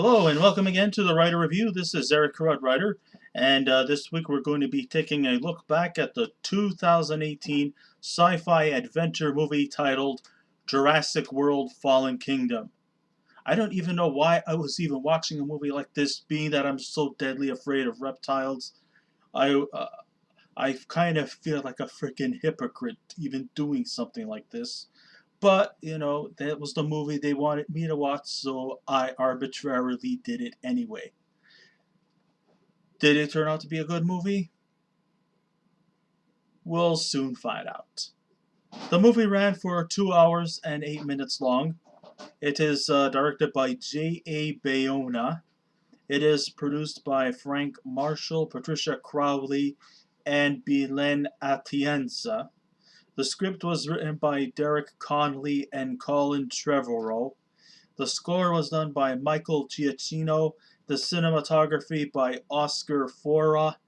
Hello and welcome again to the Writer Review. This is Eric Carrud Writer, and this week we're going to be taking a look back at the 2018 sci-fi adventure movie titled Jurassic World Fallen Kingdom. I don't even know why I was even watching a movie like this, being that I'm so deadly afraid of reptiles. I uh, I kind of feel like a freaking hypocrite even doing something like this. But, that was the movie they wanted me to watch, so I arbitrarily did it anyway. Did it turn out to be a good movie? We'll soon find out. The movie ran for 2 hours and 8 minutes long. It is directed by J.A. Bayona. It is produced by Frank Marshall, Patricia Crowley, and Belen Atienza. The script was written by Derek Connolly and Colin Trevorrow. The score was done by Michael Giacchino, the cinematography by Oscar Fora,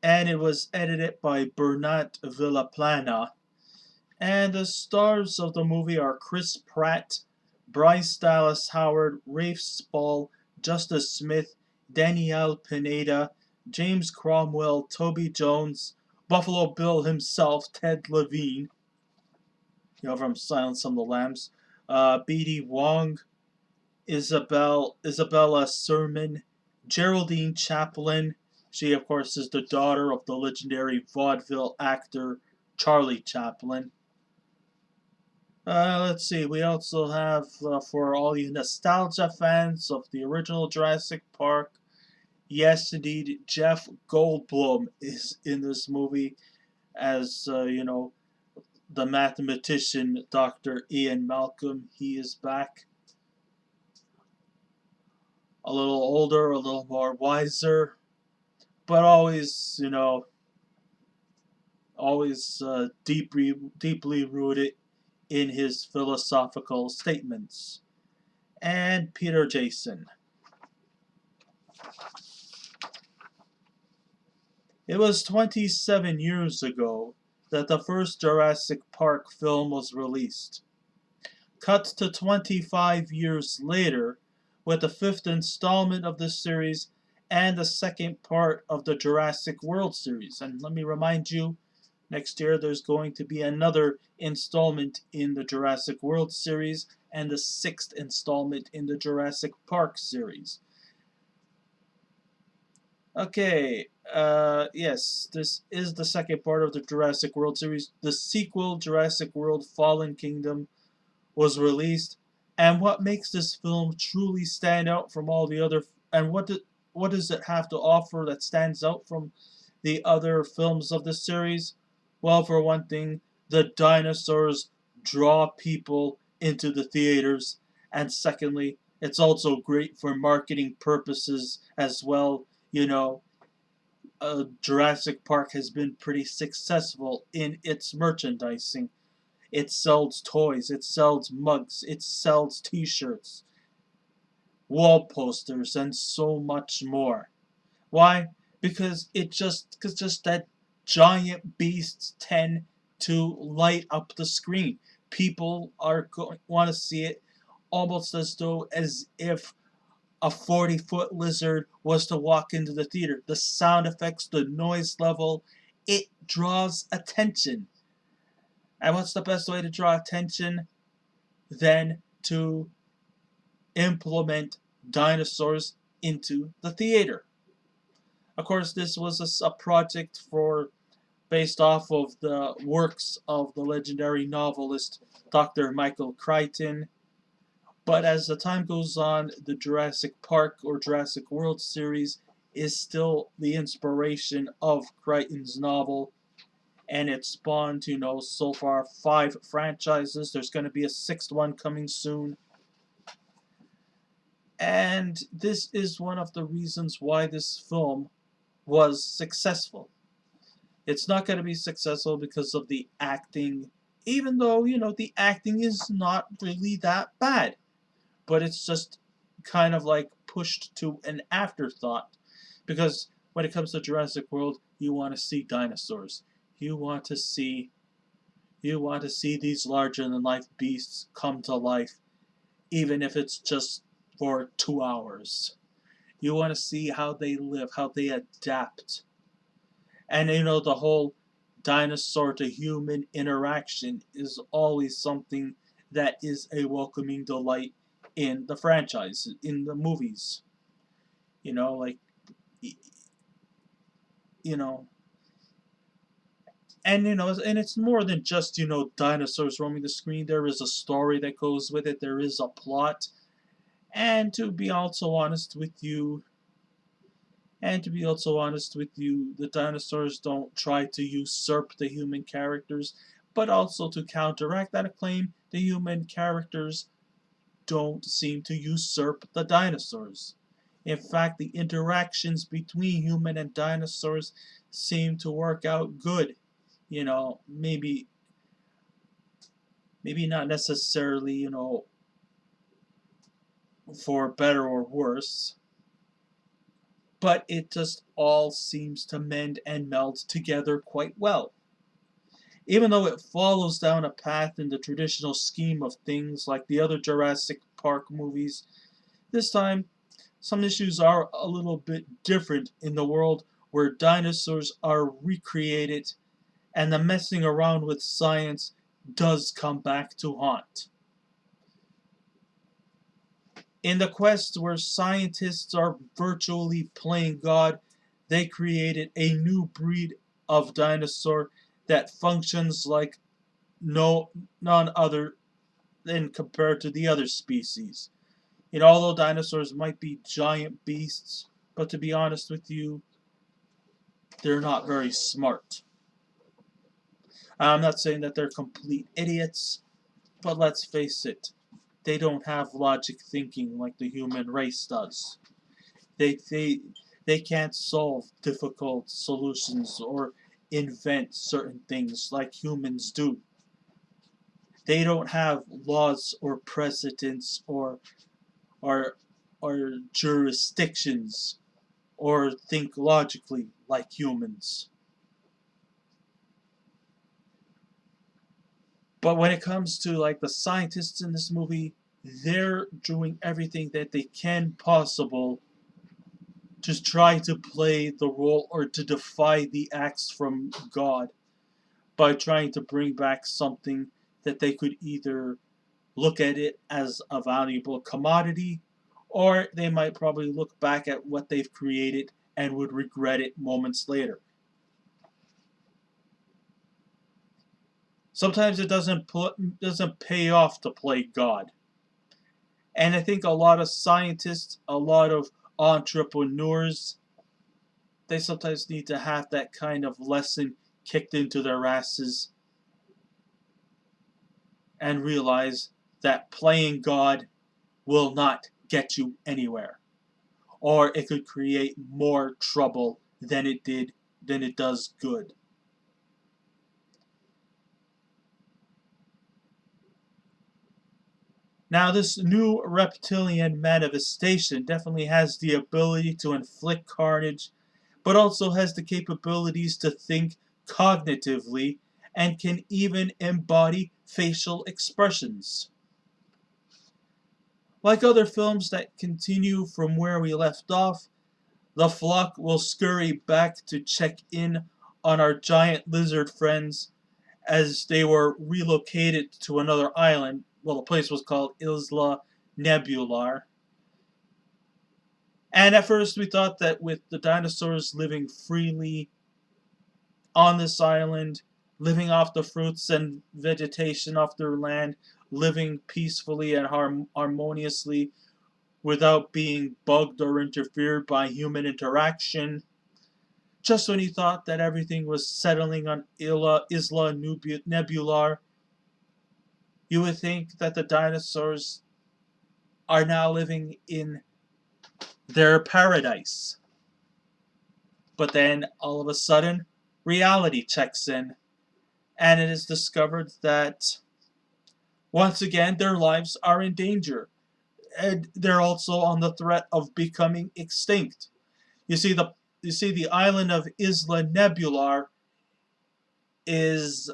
and it was edited by Bernat Villaplana. And the stars of the movie are Chris Pratt, Bryce Dallas Howard, Rafe Spall, Justice Smith, Danielle Pineda, James Cromwell, Toby Jones, Buffalo Bill himself, Ted Levine, from Silence of the Lambs, B.D. Wong, Isabella Sermon, Geraldine Chaplin. She, of course, is the daughter of the legendary vaudeville actor Charlie Chaplin. Let's see, we also have, for all you nostalgia fans of the original Jurassic Park, yes, indeed, Jeff Goldblum is in this movie as, the mathematician Dr. Ian Malcolm. He is back. A little older, a little more wiser, but always, always deeply rooted in his philosophical statements. And Peter Jason. It was 27 years ago that the first Jurassic Park film was released. Cut to 25 years later, with the fifth installment of the series and the second part of the Jurassic World series. And let me remind you, next year there's going to be another installment in the Jurassic World series and the sixth installment in the Jurassic Park series. Okay, yes, this is the second part of the Jurassic World series. The sequel, Jurassic World Fallen Kingdom, was released, and what makes this film truly stand out from all the other, and what does it have to offer that stands out from the other films of the series? Well, for one thing, the dinosaurs draw people into the theaters, and secondly, it's also great for marketing purposes as well. Jurassic Park has been pretty successful in its merchandising. It sells toys, it sells mugs, it sells t-shirts, wall posters, and so much more. Why? Because just that giant beasts tend to light up the screen. People want to see it almost as if a 40-foot lizard was to walk into the theater. The sound effects, the noise level, it draws attention. And what's the best way to draw attention than to implement dinosaurs into the theater? Of course, this was a project based off of the works of the legendary novelist Dr. Michael Crichton. But as the time goes on, the Jurassic Park or Jurassic World series is still the inspiration of Crichton's novel, and it spawned, so far 5 franchises. There's going to be a 6th one coming soon. And this is one of the reasons why this film was successful. It's not going to be successful because of the acting, even though, the acting is not really that bad. But it's just kind of like pushed to an afterthought. Because when it comes to Jurassic World, you want to see dinosaurs. You want to see these larger than life beasts come to life, even if it's just for 2 hours. You want to see how they live, how they adapt. And the whole dinosaur to human interaction is always something that is a welcoming delight in the franchise, in the movies. Like, you know, and it's more than just, dinosaurs roaming the screen. There is a story that goes with it, there is a plot. And to be also honest with you, the dinosaurs don't try to usurp the human characters, but also to counteract that claim, the human characters don't seem to usurp the dinosaurs. In fact, the interactions between human and dinosaurs seem to work out good. Maybe not necessarily, for better or worse, but it just all seems to mend and meld together quite well. Even though it follows down a path in the traditional scheme of things like the other Jurassic Park movies, this time some issues are a little bit different in the world where dinosaurs are recreated and the messing around with science does come back to haunt. In the quest where scientists are virtually playing God, they created a new breed of dinosaur that functions like none other than compared to the other species. Although dinosaurs might be giant beasts, but to be honest with you, they're not very smart. I'm not saying that they're complete idiots, but let's face it, they don't have logic thinking like the human race does. They they they can't solve difficult solutions or invent certain things like humans do. They don't have laws or precedents or or jurisdictions or think logically like humans. But when it comes to like the scientists in this movie, they're doing everything that they can possible to try to play the role or to defy the axe from God by trying to bring back something that they could either look at it as a valuable commodity, or they might probably look back at what they've created and would regret it moments later. Sometimes it doesn't pay off to play God. And I think a lot of scientists, a lot of entrepreneurs, they sometimes need to have that kind of lesson kicked into their asses and realize that playing God will not get you anywhere. Or it could create more trouble than it does good. Now, this new reptilian manifestation definitely has the ability to inflict carnage, but also has the capabilities to think cognitively and can even embody facial expressions. Like other films that continue from where we left off, the flock will scurry back to check in on our giant lizard friends as they were relocated to another island. Well, the place was called Isla Nebular. And at first we thought that with the dinosaurs living freely on this island, living off the fruits and vegetation off their land, living peacefully and harmoniously without being bugged or interfered by human interaction, just when you thought that everything was settling on Isla Nebular, you would think that the dinosaurs are now living in their paradise. But then, all of a sudden, reality checks in, and it is discovered that, once again, their lives are in danger. And they're also on the threat of becoming extinct. You see, the island of Isla Nebular is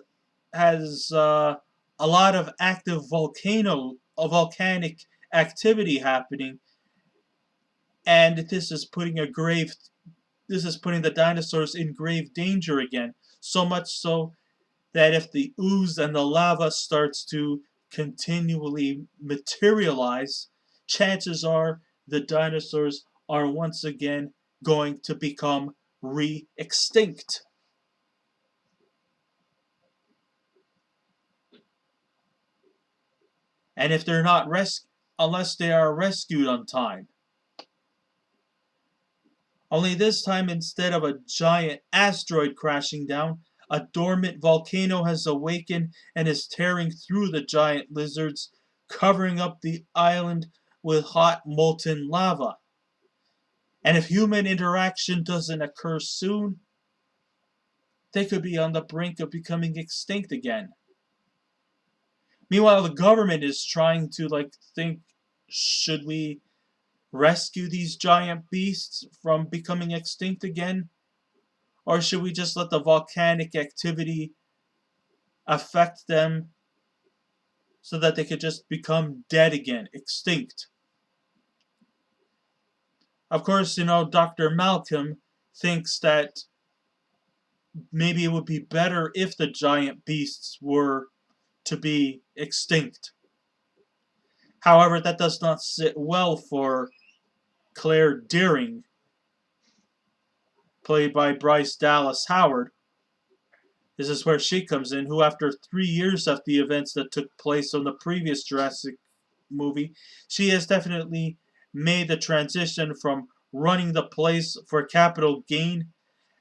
has a lot of active volcanic activity happening, and this is putting the dinosaurs in grave danger again. So much so that if the ooze and the lava starts to continually materialize, chances are the dinosaurs are once again going to become re-extinct. And if they're not unless they are rescued on time. Only this time, instead of a giant asteroid crashing down, a dormant volcano has awakened and is tearing through the giant lizards, covering up the island with hot molten lava. And if human interaction doesn't occur soon, they could be on the brink of becoming extinct again. Meanwhile, the government is trying to think, should we rescue these giant beasts from becoming extinct again? Or should we just let the volcanic activity affect them so that they could just become dead again, extinct? Of course, Dr. Malcolm thinks that maybe it would be better if the giant beasts were to be extinct. However, that does not sit well for Claire Deering, played by Bryce Dallas Howard. This is where she comes in, who, after 3 years of the events that took place on the previous Jurassic movie, she has definitely made the transition from running the place for capital gain,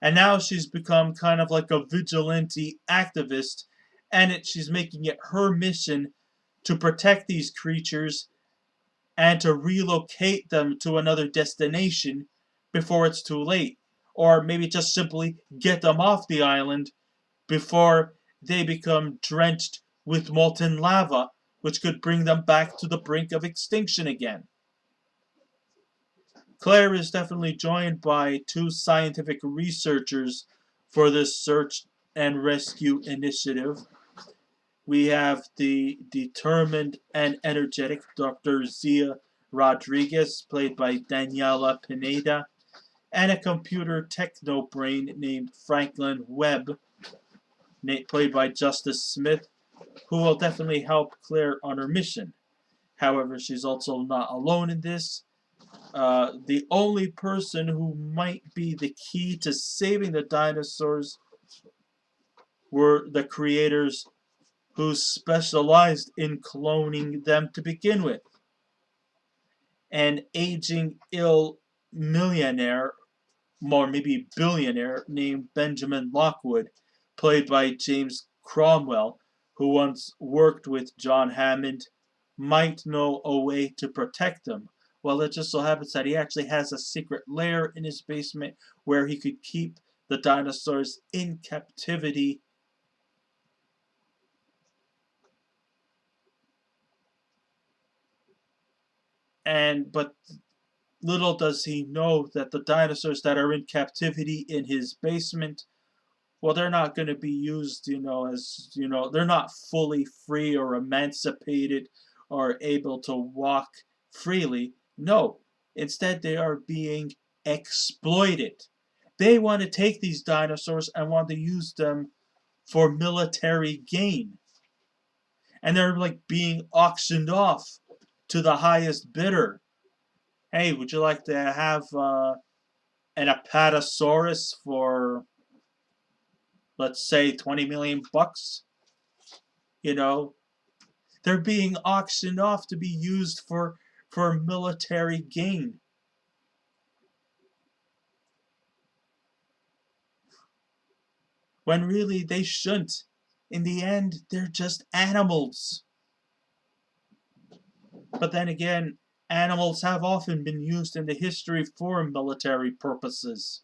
and now she's become kind of like a vigilante activist, and she's making it her mission to protect these creatures and to relocate them to another destination before it's too late. Or maybe just simply get them off the island before they become drenched with molten lava, which could bring them back to the brink of extinction again. Claire is definitely joined by two scientific researchers for this search and rescue initiative. We have the determined and energetic Dr. Zia Rodriguez, played by Danielle Pineda, and a computer techno brain named Franklin Webb, played by Justice Smith, who will definitely help Claire on her mission. However, she's also not alone in this. The only person who might be the key to saving the dinosaurs were the creators who specialized in cloning them to begin with. An aging ill millionaire, or maybe billionaire, named Benjamin Lockwood, played by James Cromwell, who once worked with John Hammond, might know a way to protect them. Well, it just so happens that he actually has a secret lair in his basement where he could keep the dinosaurs in captivity. But little does he know that the dinosaurs that are in captivity in his basement, well, they're not going to be used, they're not fully free or emancipated or able to walk freely. No, instead, they are being exploited. They want to take these dinosaurs and want to use them for military gain. And they're being auctioned off to the highest bidder. Hey, would you like to have an Apatosaurus for, let's say, 20 million bucks? You know, they're being auctioned off to be used for military gain. When really they shouldn't. In the end, they're just animals. But then again, animals have often been used in the history for military purposes.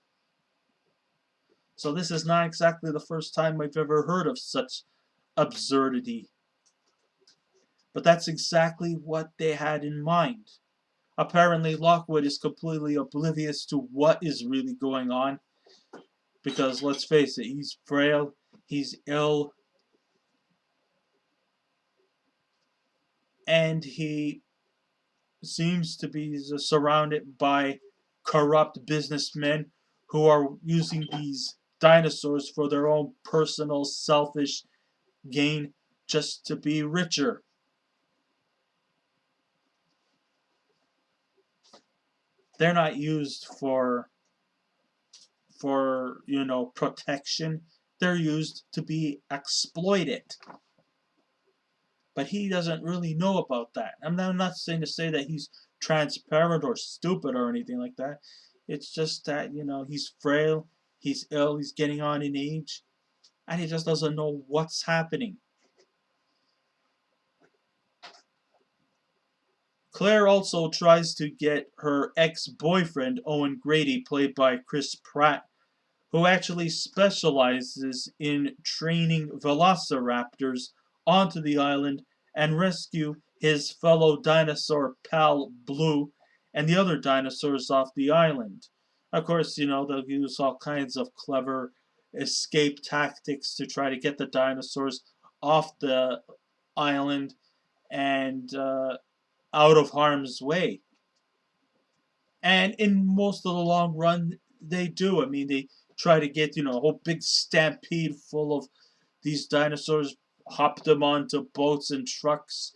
So this is not exactly the first time I've ever heard of such absurdity. But that's exactly what they had in mind. Apparently, Lockwood is completely oblivious to what is really going on. Because let's face it, he's frail, he's ill, and he seems to be surrounded by corrupt businessmen who are using these dinosaurs for their own personal selfish gain just to be richer. They're not used for protection. They're used to be exploited. But he doesn't really know about that. I'm not saying to say that he's transparent or stupid or anything like that. It's just that, he's frail, he's ill, he's getting on in age, and he just doesn't know what's happening. Claire also tries to get her ex-boyfriend, Owen Grady, played by Chris Pratt, who actually specializes in training velociraptors onto the island and rescue his fellow dinosaur pal Blue and the other dinosaurs off the island. Of course, they'll use all kinds of clever escape tactics to try to get the dinosaurs off the island and out of harm's way. And in most of the long run, they do. I mean, they try to get, a whole big stampede full of these dinosaurs, hop them onto boats and trucks,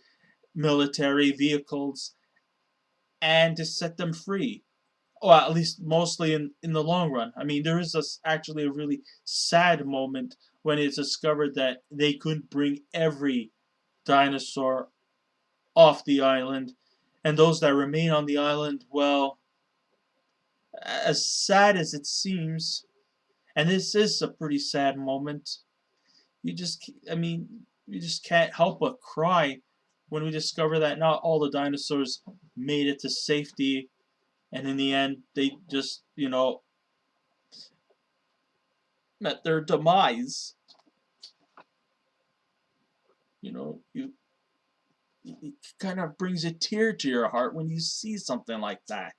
military vehicles, and to set them free. Or at least mostly in the long run. I mean, there is actually a really sad moment when it's discovered that they couldn't bring every dinosaur off the island, and those that remain on the island, well, as sad as it seems, and this is a pretty sad moment, you just can't help but cry when we discover that not all the dinosaurs made it to safety, and in the end, they just, met their demise. You know, you it kind of brings a tear to your heart when you see something like that.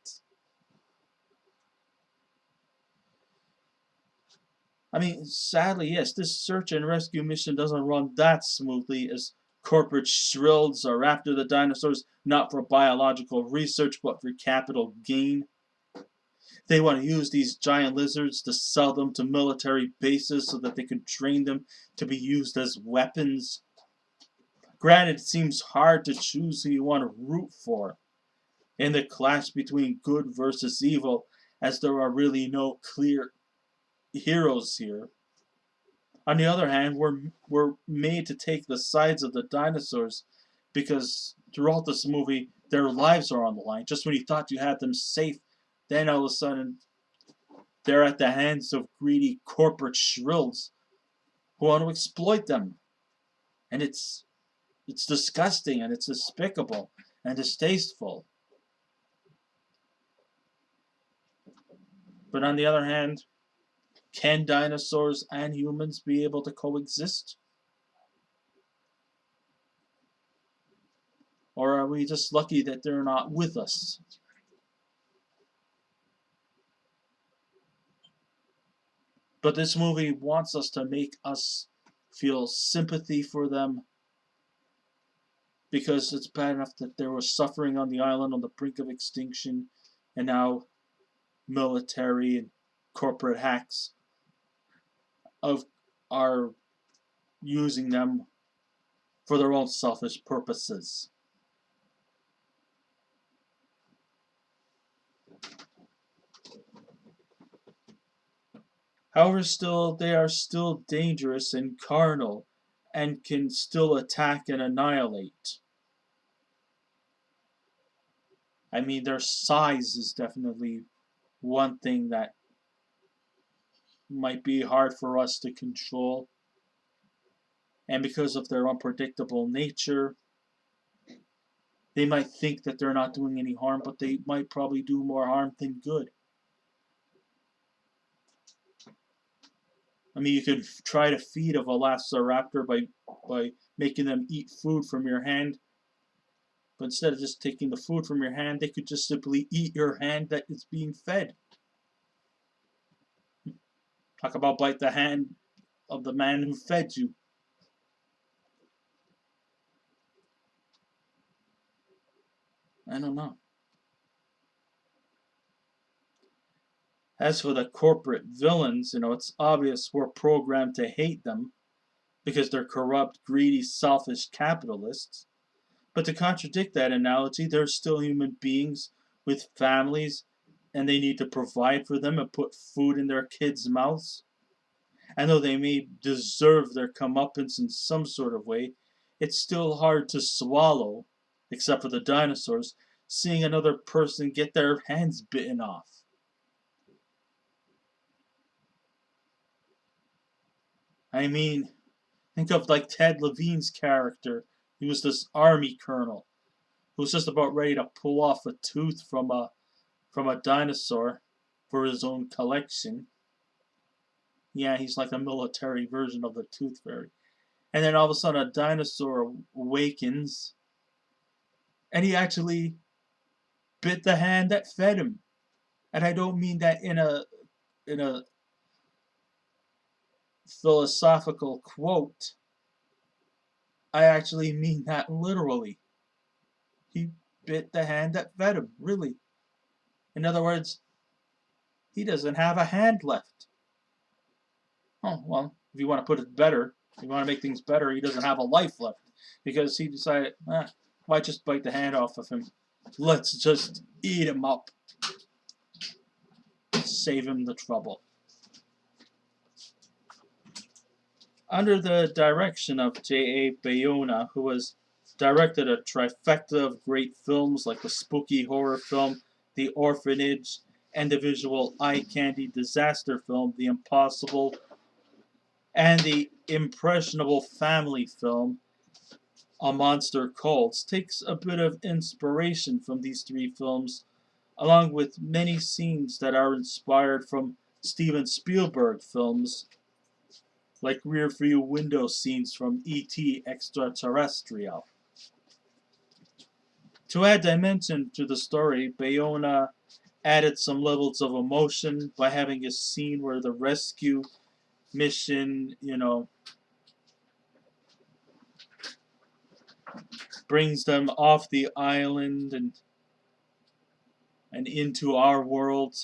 I mean, sadly, yes, this search and rescue mission doesn't run that smoothly as corporate shrills are after the dinosaurs not for biological research but for capital gain. They want to use these giant lizards to sell them to military bases so that they can train them to be used as weapons. Granted, it seems hard to choose who you want to root for in the clash between good versus evil, as there are really no clear heroes here. On the other hand, we're made to take the sides of the dinosaurs because throughout this movie, their lives are on the line. Just when you thought you had them safe, then all of a sudden they're at the hands of greedy corporate shrills who want to exploit them. And it's disgusting and it's despicable and distasteful. But on the other hand, can dinosaurs and humans be able to coexist? Or are we just lucky that they're not with us? But this movie wants us to make us feel sympathy for them because it's bad enough that there was suffering on the island on the brink of extinction, and now military and corporate hacks of are using them for their own selfish purposes. However, still they are still dangerous and carnal and can still attack and annihilate. I mean, their size is definitely one thing that might be hard for us to control. And because of their unpredictable nature, they might think that they're not doing any harm, but they might probably do more harm than good. I mean, you could try to feed a velociraptor by making them eat food from your hand, but instead of just taking the food from your hand, they could just simply eat your hand that is being fed. Talk about bite the hand of the man who fed you. I don't know. As for the corporate villains, it's obvious we're programmed to hate them because they're corrupt, greedy, selfish capitalists. But to contradict that analogy, they're still human beings with families, and they need to provide for them and put food in their kids' mouths. And though they may deserve their comeuppance in some sort of way, it's still hard to swallow, except for the dinosaurs, seeing another person get their hands bitten off. I mean, think of like Ted Levine's character. He was this army colonel who was just about ready to pull off a tooth from a dinosaur for his own collection. Yeah, he's like a military version of the Tooth Fairy. And then all of a sudden, a dinosaur awakens, and he actually bit the hand that fed him. And I don't mean that in a philosophical quote. I actually mean that literally. He bit the hand that fed him, really. In other words, he doesn't have a hand left. Oh, well, if you want to put it better, if you want to make things better, he doesn't have a life left. Because he decided, why just bite the hand off of him? Let's just eat him up. Save him the trouble. Under the direction of J.A. Bayona, who has directed a trifecta of great films like the spooky horror film The Orphanage and the visual eye candy disaster film The Impossible, and the impressionable family film A Monster Calls, takes a bit of inspiration from these three films, along with many scenes that are inspired from Steven Spielberg films like rear view window scenes from E.T. Extraterrestrial. To add dimension to the story, Bayona added some levels of emotion by having a scene where the rescue mission, brings them off the island and into our world.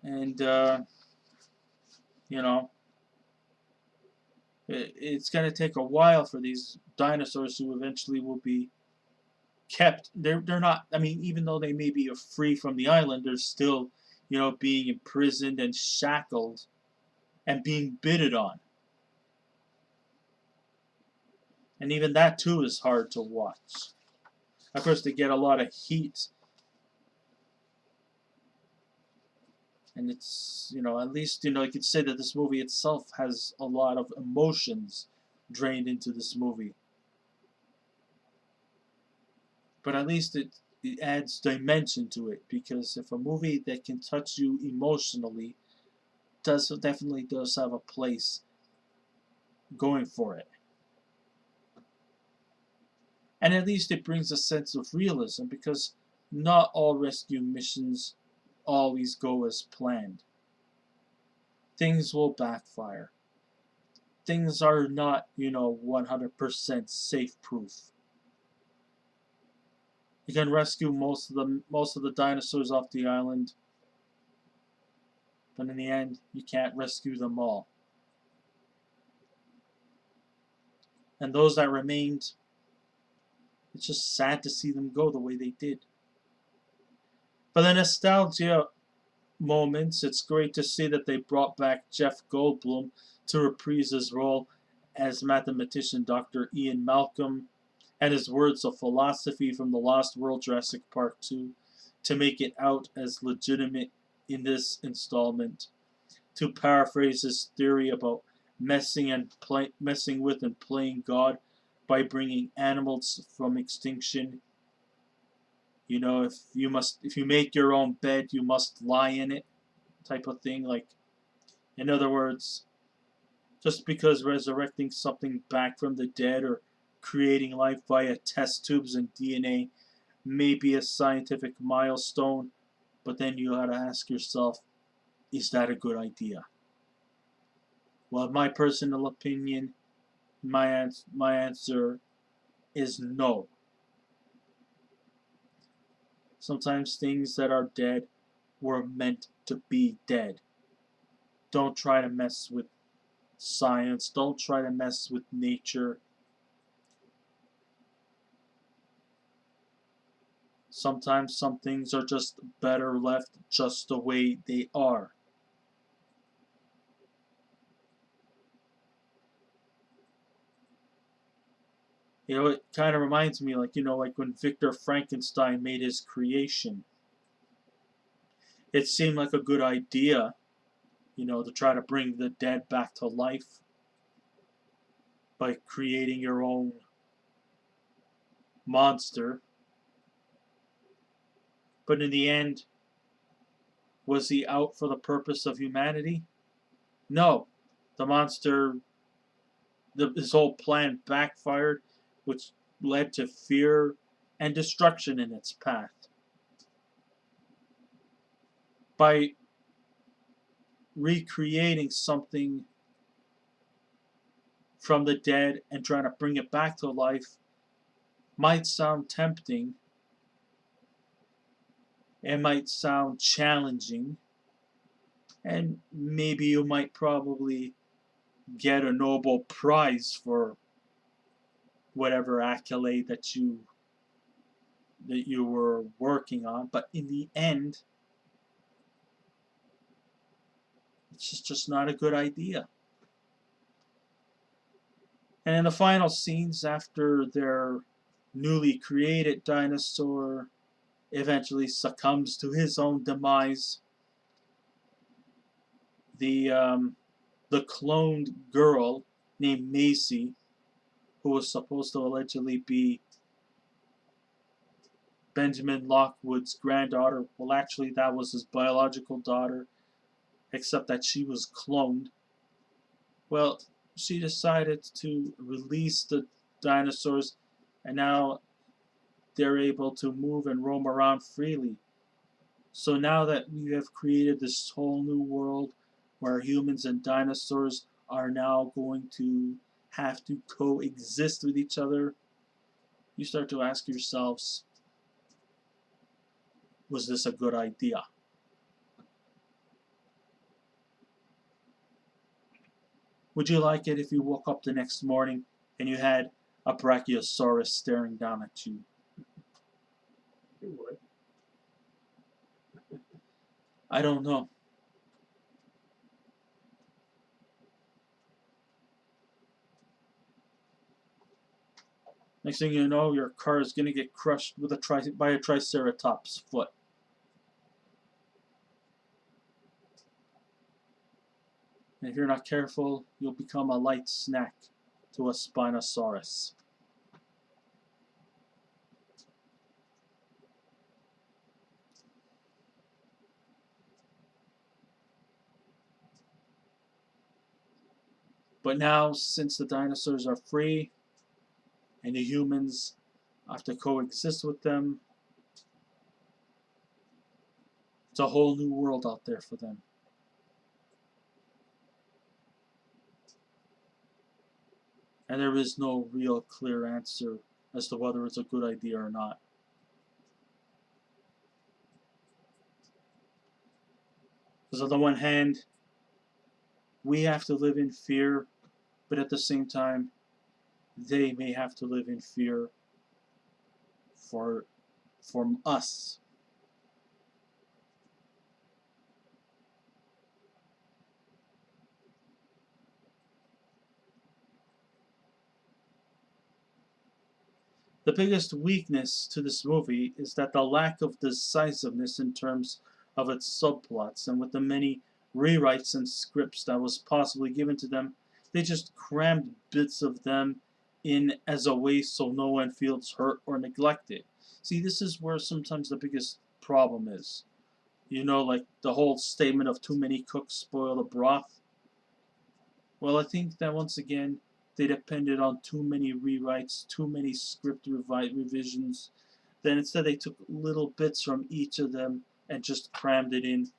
And, it's going to take a while for these dinosaurs who eventually will be kept. They're not, I mean, even though they may be free from the island, they're still, being imprisoned and shackled and being bidded on. And even that too is hard to watch. Of course, they get a lot of heat. And it's, at least, you could say that this movie itself has a lot of emotions drained into this movie. But at least it adds dimension to it, because if a movie that can touch you emotionally definitely does have a place going for it. And at least it brings a sense of realism, because not all rescue missions always go as planned. Things will backfire. Things are not, 100% safe proof. You can rescue most of the dinosaurs off the island, but in the end, you can't rescue them all. And those that remained, it's just sad to see them go the way they did. For the nostalgia moments, it's great to see that they brought back Jeff Goldblum to reprise his role as mathematician Dr. Ian Malcolm, and his words of philosophy from The Lost World Jurassic Park 2 to make it out as legitimate in this installment. To paraphrase his theory about messing with and playing God by bringing animals from extinction. If you make your own bed, you must lie in it, type of thing. Like, in other words, just because resurrecting something back from the dead or creating life via test tubes and DNA may be a scientific milestone, but then you gotta ask yourself, is that a good idea? Well, my personal opinion, my answer is no. Sometimes things that are dead were meant to be dead. Don't try to mess with science. Don't try to mess with nature. Sometimes some things are just better left just the way they are. It kind of reminds me, like, like when Victor Frankenstein made his creation. It seemed like a good idea, to try to bring the dead back to life by creating your own monster. But in the end, was he out for the purpose of humanity? No. The monster, his whole plan backfired, which led to fear and destruction in its path. By recreating something from the dead and trying to bring it back to life might sound tempting. It might sound challenging. And maybe you might probably get a Nobel Prize for whatever accolade that you were working on. But in the end, it's just not a good idea. And in the final scenes, after their newly created dinosaur eventually succumbs to his own demise, the cloned girl named Macy, who was supposed to allegedly be Benjamin Lockwood's granddaughter, well, actually, that was his biological daughter, except that she was cloned. Well, she decided to release the dinosaurs, and now they're able to move and roam around freely. So now that we have created this whole new world where humans and dinosaurs are now going to have to coexist with each other, you start to ask yourselves, was this a good idea? Would you like it if you woke up the next morning and you had a brachiosaurus staring down at you? You would. I don't know. Next thing you know, your car is going to get crushed with by a triceratops foot. And if you're not careful, you'll become a light snack to a Spinosaurus. But now, since the dinosaurs are free and the humans have to coexist with them, it's a whole new world out there for them. And there is no real clear answer as to whether it's a good idea or not. Because on the one hand, we have to live in fear, but at the same time, they may have to live in fear from us. The biggest weakness to this movie is that the lack of decisiveness in terms of its subplots, and with the many rewrites and scripts that was possibly given to them, they just crammed bits of them in as a way so no one feels hurt or neglected. See, this is where sometimes the biggest problem is. Like the whole statement of too many cooks spoil the broth. Well, I think that once again, they depended on too many rewrites, too many script revisions. Then instead, they took little bits from each of them and just crammed it in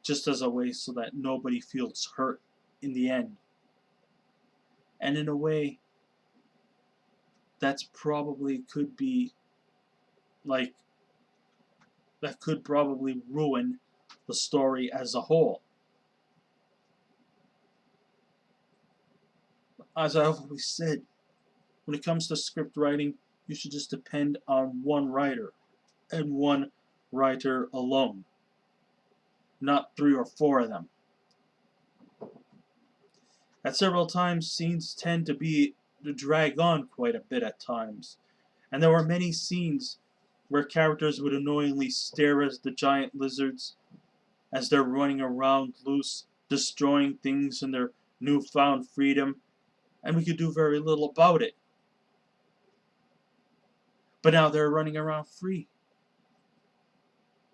just as a way so that nobody feels hurt in the end. And in a way, that's probably could be like that could probably ruin the story as a whole. As I've always said, when it comes to script writing, you should just depend on one writer and one writer alone, not 3 or 4 of them. At several times, scenes tend to drag on quite a bit at times, and there were many scenes where characters would annoyingly stare at the giant lizards as they're running around loose, destroying things in their newfound freedom, and we could do very little about it. But now they're running around free,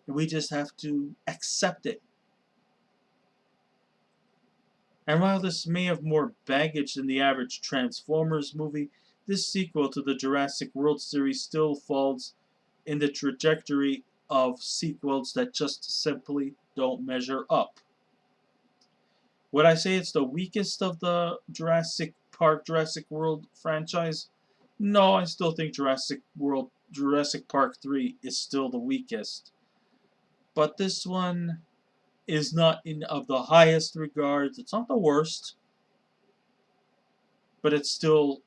and we just have to accept it. And while this may have more baggage than the average Transformers movie, this sequel to the Jurassic World series still falls in the trajectory of sequels that just simply don't measure up. Would I say it's the weakest of the Jurassic World franchise? No, I still think Jurassic Park 3 is still the weakest. But this one is not in of the highest regards. It's not the worst, but it's still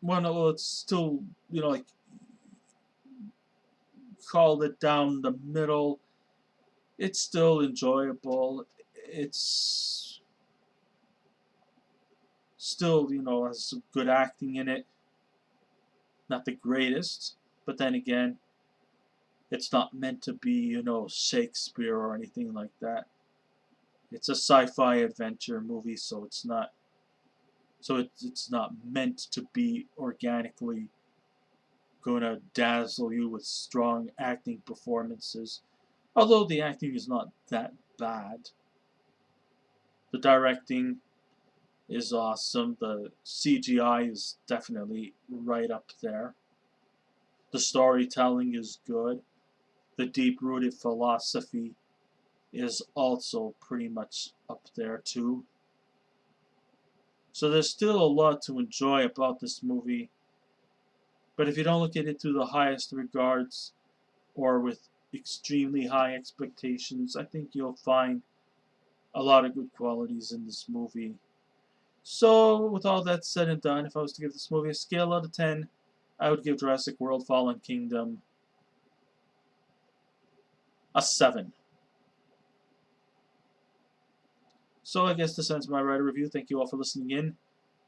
it's still, like, called it down the middle. It's still enjoyable. It's still, has some good acting in it. Not the greatest, but then again, it's not meant to be, Shakespeare or anything like that. It's a sci-fi adventure movie, so it's not meant to be organically gonna dazzle you with strong acting performances. Although the acting is not that bad. The directing is awesome. The CGI is definitely right up there. The storytelling is good. The deep-rooted philosophy is also pretty much up there too. So there's still a lot to enjoy about this movie. But if you don't look at it through the highest regards or with extremely high expectations, I think you'll find a lot of good qualities in this movie. So, with all that said and done, if I was to give this movie a scale out of 10, I would give Jurassic World Fallen Kingdom a 7. So, I guess this ends my writer review. Thank you all for listening in.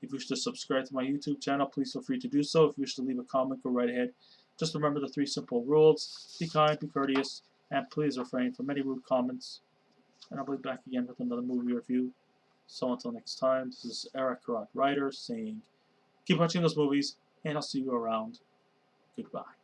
If you wish to subscribe to my YouTube channel, please feel free to do so. If you wish to leave a comment, go right ahead. Just remember the 3 simple rules: be kind, be courteous, and please refrain from any rude comments. And I'll be back again with another movie review. So until next time, this is Eric Writer saying, keep watching those movies, and I'll see you around. Goodbye.